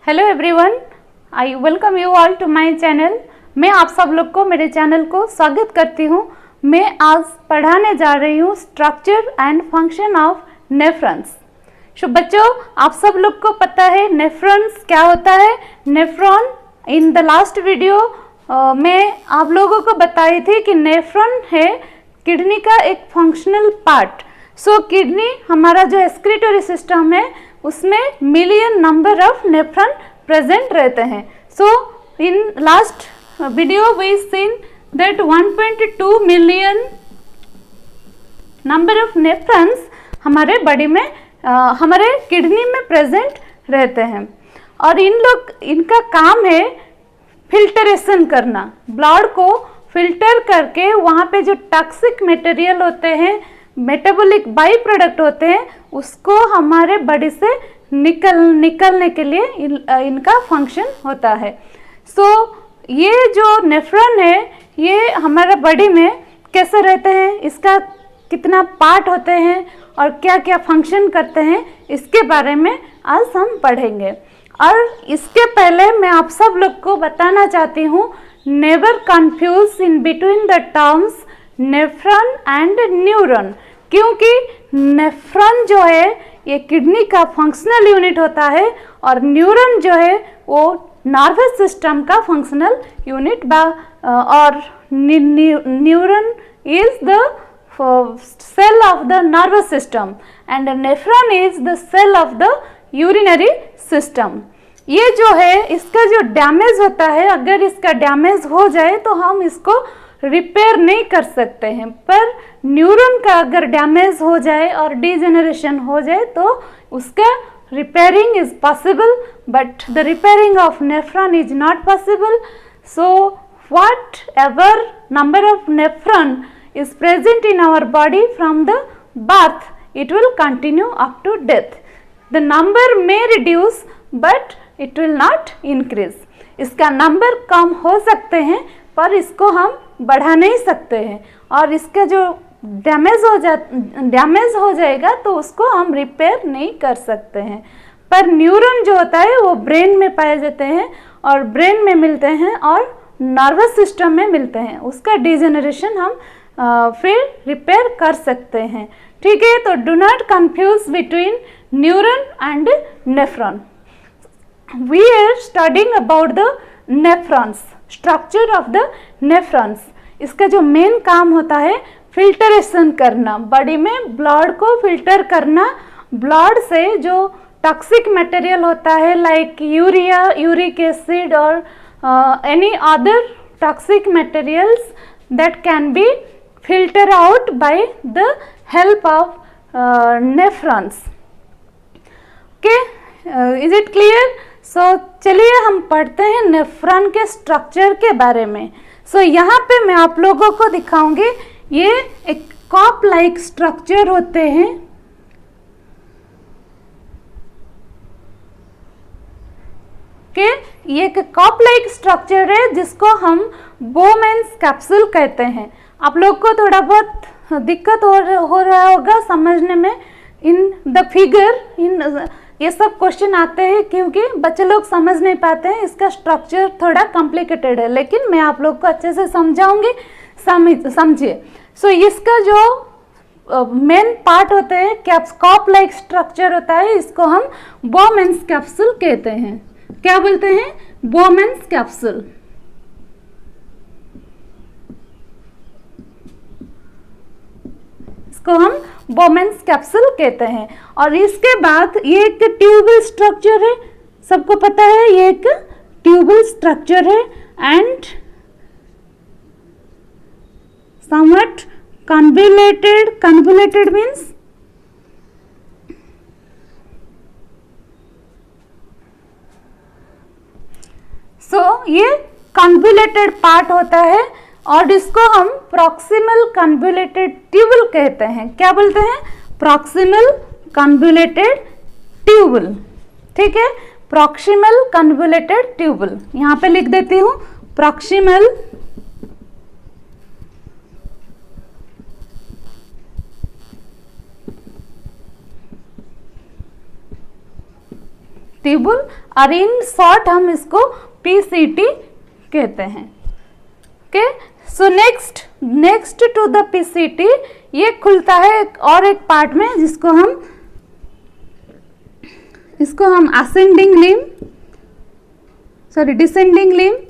Hello everyone, I welcome you all to my channel. मैं आप सब लोग को मेरे चैनल को स्वागत करती हूँ। मैं आज पढ़ाने जा रही हूँ structure and function of nephrons. बच्चों, आप सब लोग को पता है नेफ्रॉन्स क्या होता है। Nephron in the last video मैं आप लोगों को बताई थी कि नेफ्रॉन है किडनी का एक फंक्शनल पार्ट। किडनी हमारा जो एक्सक्रीटरी सिस्टम है उसमें million number of nephron present रहते हैं। In last video we seen that 1.2 million number of nephrons हमारे बॉडी में हमारे किडनी में प्रेजेंट रहते हैं और इनका काम है फिल्टरेशन करना, ब्लड को फिल्टर करके वहाँ पे जो टॉक्सिक मटेरियल होते हैं, मेटाबॉलिक बाई प्रोडक्ट होते हैं, उसको हमारे बॉडी से निकलने के लिए इनका फंक्शन होता है। ये जो नेफ्रॉन है ये हमारा बॉडी में कैसे रहते हैं, इसका कितना पार्ट होते हैं और क्या क्या फंक्शन करते हैं, इसके बारे में आज हम पढ़ेंगे। और इसके पहले मैं आप सब लोग को बताना चाहती हूँ, never confuse in between the terms nephron and neuron, क्योंकि नेफ्रॉन जो है ये किडनी का फंक्शनल यूनिट होता है और न्यूरॉन जो है वो नर्वस सिस्टम का फंक्शनल यूनिट और neuron is the cell of the nervous system and nephron is the cell of the urinary system. ये जो है इसका जो डैमेज होता है, अगर इसका डैमेज हो जाए तो हम इसको रिपेयर नहीं कर सकते हैं, पर न्यूरॉन का अगर डैमेज हो जाए और डिजेनरेशन हो जाए तो उसका repairing is possible, but the repairing of nephron is not possible. What ever number of nephron is present in our body from the birth, it will continue up to death. The number may reduce but it will not increase. इसका number कम हो सकते हैं पर इसको हम बढ़ा नहीं सकते हैं और इसका जो डैमेज हो जाएगा तो उसको हम रिपेयर नहीं कर सकते हैं। पर न्यूरॉन जो होता है वो ब्रेन में पाए जाते हैं और ब्रेन में मिलते हैं और नर्वस सिस्टम में मिलते हैं, उसका डिजेनरेशन हम फिर रिपेयर कर सकते हैं। ठीक है, तो do not confuse between neuron and nephron. We are studying about the nephrons, structure of the nephrons. इसका जो मेन काम होता है फिल्टरेशन करना, बॉडी में ब्लड को फिल्टर करना, ब्लड से जो टॉक्सिक मटेरियल होता है लाइक यूरिया, यूरिक एसिड और any other toxic materials that can be filtered out by the help of nephrons. Okay, is it clear? चलिए हम पढ़ते हैं नेफ्रॉन के स्ट्रक्चर के बारे में। यहाँ पे मैं आप लोगों को दिखाऊंगी, ये एक कप लाइक स्ट्रक्चर होते हैं। ये एक कप लाइक स्ट्रक्चर है जिसको हम बोमेन्स कैप्सूल कहते हैं। आप लोग को थोड़ा बहुत दिक्कत हो रहा होगा समझने में इन द फिगर, ये सब क्वेश्चन आते हैं क्योंकि बच्चे लोग समझ नहीं पाते हैं, इसका स्ट्रक्चर थोड़ा कॉम्प्लिकेटेड है, लेकिन मैं आप लोग को अच्छे से समझाऊंगी, समझिए। इसका जो मेन पार्ट होते हैं कप लाइक स्ट्रक्चर होता है, इसको हम बोमेन्स कैप्सूल कहते हैं। क्या बोलते हैं? Bowman's capsule. इसको हम बोमेन्स कैप्सूल कहते हैं। और इसके बाद ये एक ट्यूबल स्ट्रक्चर है, सबको पता है ये एक ट्यूबल स्ट्रक्चर है एंड समवट कन्वोल्यूटेड मीन्स ये कन्वोल्यूटेड पार्ट होता है और इसको हम प्रॉक्सिमल कन्वोल्यूटेड ट्यूबल कहते हैं। क्या बोलते हैं? Proximal convoluted tubule. ठीक है, प्रॉक्सिमल कन्वोल्यूटेड ट्यूबल, यहाँ पे लिख देती हूँ प्रॉक्सिमल ट्यूबुल, और इन शॉर्ट हम इसको PCT कहते हैं। Okay, so next to the PCT ये खुलता है और एक पार्ट में जिसको हम ascending limb, sorry descending limb,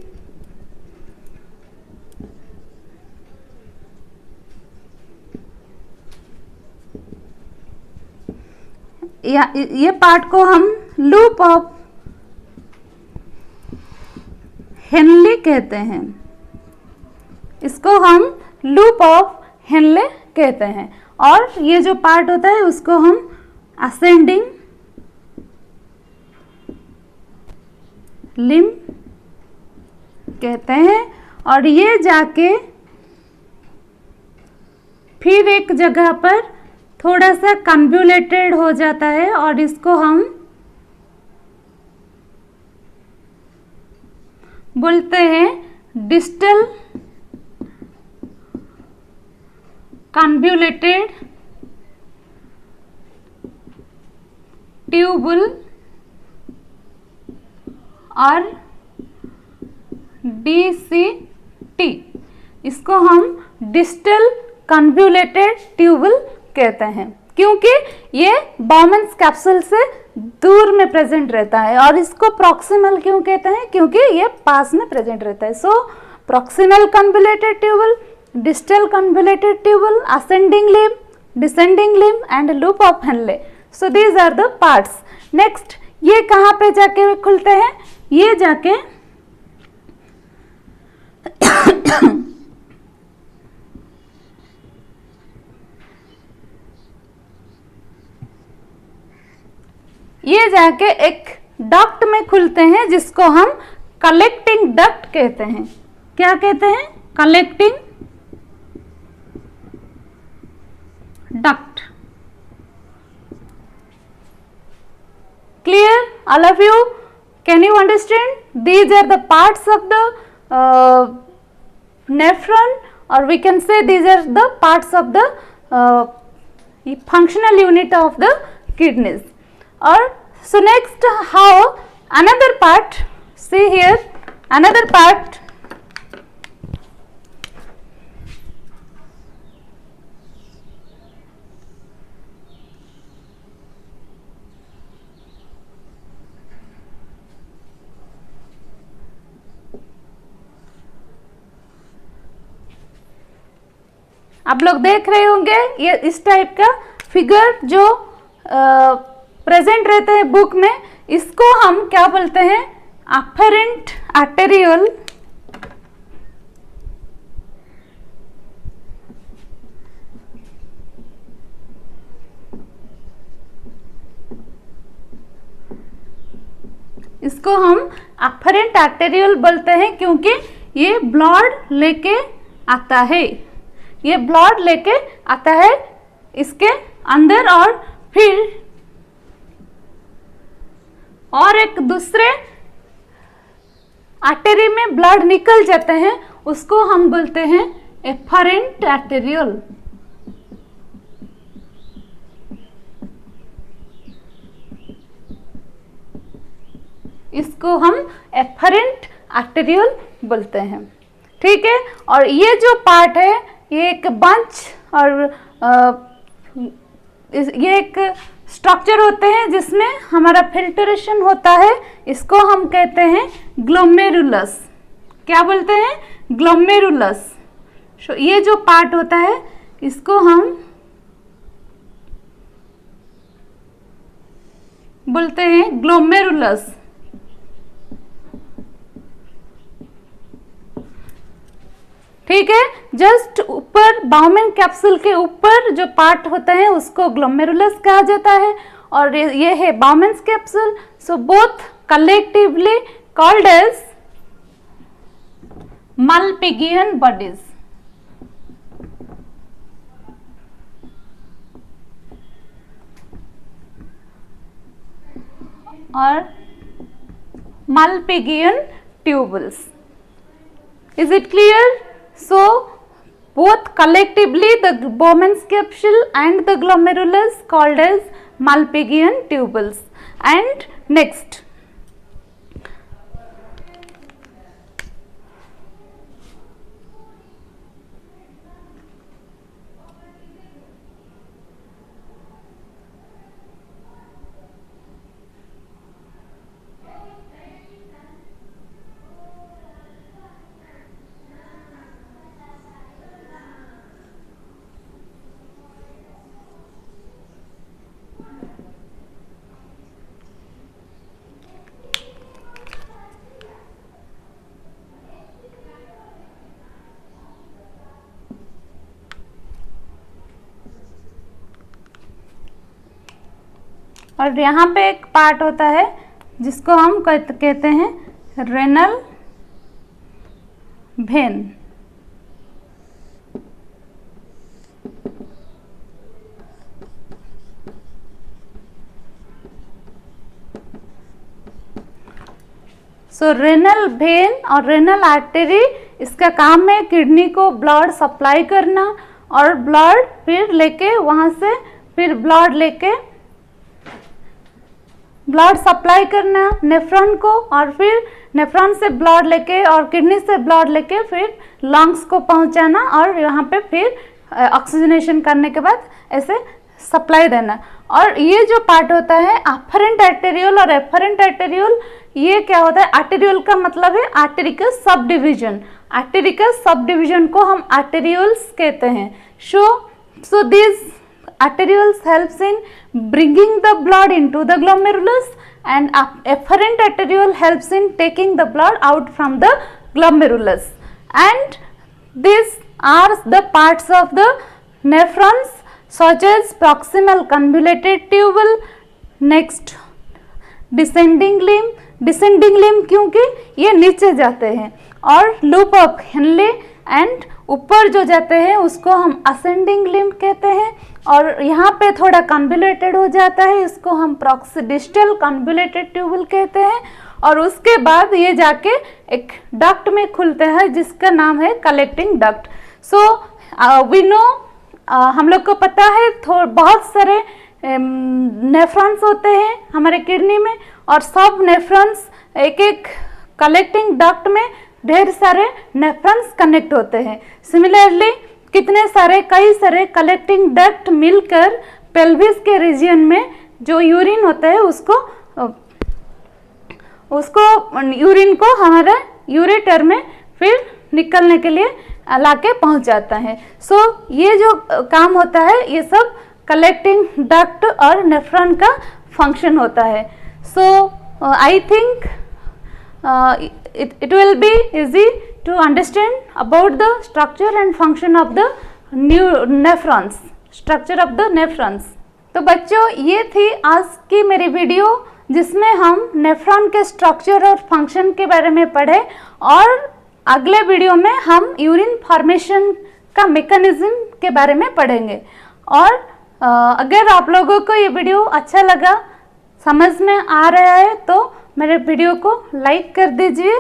ये पार्ट को हम लूप ऑफ हेनले कहते हैं, इसको हम लूप ऑफ हेनले कहते हैं। और ये जो पार्ट होता है उसको हम असेंडिंग लिम्ब कहते हैं। और ये जाके फिर एक जगह पर थोड़ा सा कन्वोल्यूटेड हो जाता है और इसको हम बोलते हैं डिस्टल कन्वोल्यूटेड ट्यूबुल और DCT, इसको हम डिस्टल कन्वोल्यूटेड ट्यूबुल कहते हैं क्योंकि ये बाउमन्स कैप्सूल से दूर में प्रेजेंट रहता है। और इसको प्रॉक्सिमल क्यों कहते हैं? क्योंकि ये पास में प्रेजेंट रहता है। So proximal convoluted tubule, distal convoluted tubule, ascending limb, descending limb and loop of Henle. So these are the parts. Next, ये कहाँ पे जाके खुलते हैं? ये जाके ये जाके एक डक्ट में खुलते हैं जिसको हम कलेक्टिंग डक्ट कहते हैं। क्या कहते हैं? Collecting duct. Clear all of you? Can you understand? These are the parts of the nephron, or we can say these are the parts of the functional unit of the kidneys. Or so next, how another part, see here another part, आप लोग देख रहे होंगे ये इस type का figure जो present रहते हैं बुक में, इसको हम क्या बोलते हैं? अफरेंट आर्टेरियल इसको हम अफरेंट आर्टेरियल बोलते हैं क्योंकि ये ब्लड लेके आता है, ये ब्लड लेके आता है इसके अंदर, और एक दूसरे आर्टरी में ब्लड निकल जाते हैं, उसको हम बोलते हैं एफरेंट आर्टेरियल। इसको हम एफरेंट आर्टेरियल बोलते हैं। ठीक है, और ये जो पार्ट है ये एक बंच और ये एक स्ट्रक्चर होते हैं जिसमें हमारा फिल्ट्रेशन होता है, इसको हम कहते हैं ग्लोमेरुलस। क्या बोलते हैं? ग्लोमेरुलस। ये जो पार्ट होता है इसको हम बोलते हैं ग्लोमेरुलस। ठीक है, जस्ट ऊपर बाउमेन कैप्सूल के ऊपर जो पार्ट होता है उसको ग्लोमेरुलस कहा जाता है, और ये है Bowman's capsule. So both collectively called as Malpighian bodies. और Malpighian tubules. Is it clear? So both collectively the Bowman's capsule and the glomerulus called as Malpighian tubules, and next, और यहाँ पे एक पार्ट होता है जिसको हम कहते हैं रेनल वेन। सो रेनल वेन और रेनल आर्टरी, इसका काम है किडनी को ब्लड सप्लाई करना और ब्लड फिर लेके वहाँ से फिर ब्लड सप्लाई करना नेफ्रॉन को, और फिर नेफ्रॉन से ब्लड लेके और किडनी से ब्लड लेके फिर लंग्स को पहुंचाना और यहाँ पे फिर ऑक्सीजनेशन करने के बाद ऐसे सप्लाई देना। और ये जो पार्ट होता है अफरेंट आर्टेरियोल और एफरेंट आर्टेरियोल, ये क्या होता है, आर्टेरियोल का मतलब है आर्टरी का सब डिवीजन, आर्टरी का सब डिवीजन को हम आर्टेरियोल्स कहते हैं। So this arterioles helps in bringing the blood into the glomerulus and efferent arteriole helps in taking the blood out from the glomerulus, and these are the parts of the nephrons such as proximal convoluted tubule, next descending limb क्योंकि ये नीचे जाते हैं, और loop of Henle and ऊपर जो जाते हैं उसको हम असेंडिंग लिम्ब कहते हैं, और यहाँ पे थोड़ा कन्वोल्यूटेड हो जाता है, इसको हम प्रॉक्सिडिस्टल कन्वोल्यूटेड ट्यूबल कहते हैं, और उसके बाद ये जाके एक डक्ट में खुलते हैं जिसका नाम है collecting duct. So we know, हम लोग को पता है बहुत सारे नेफ्रॉन्स होते हैं हमारे किडनी में, और सब नेफ्रॉन्स एक एक कलेक्टिंग डक्ट में ढेर सारे नेफ्रॉन्स कनेक्ट होते हैं। सिमिलरली कई सारे कलेक्टिंग डक्ट मिलकर पेल्विस के रीजन में जो यूरिन होता है उसको यूरिन को हमारे यूरेटर में फिर निकलने के लिए लाके पहुंच जाता है। सो ये जो काम होता है ये सब कलेक्टिंग डक्ट और नेफ्रॉन का फंक्शन होता है। So I think it will be easy to understand about the structure and function of the nephrons, structure of the nephrons। तो बच्चों ये थी आज की मेरी वीडियो जिसमें हम नेफ्रॉन के स्ट्रक्चर और फंक्शन के बारे में पढ़े, और अगले वीडियो में हम यूरिन फॉर्मेशन का मैकेनिज्म के बारे में पढ़ेंगे। और अगर आप लोगों को ये वीडियो अच्छा लगा, समझ में आ रहा है, तो मेरे वीडियो को लाइक कर दीजिए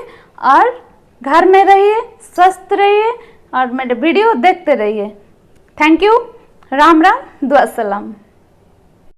और घर में रहिए, स्वस्थ रहिए और मेरे वीडियो देखते रहिए। Thank you. राम राम, दुआ सलाम।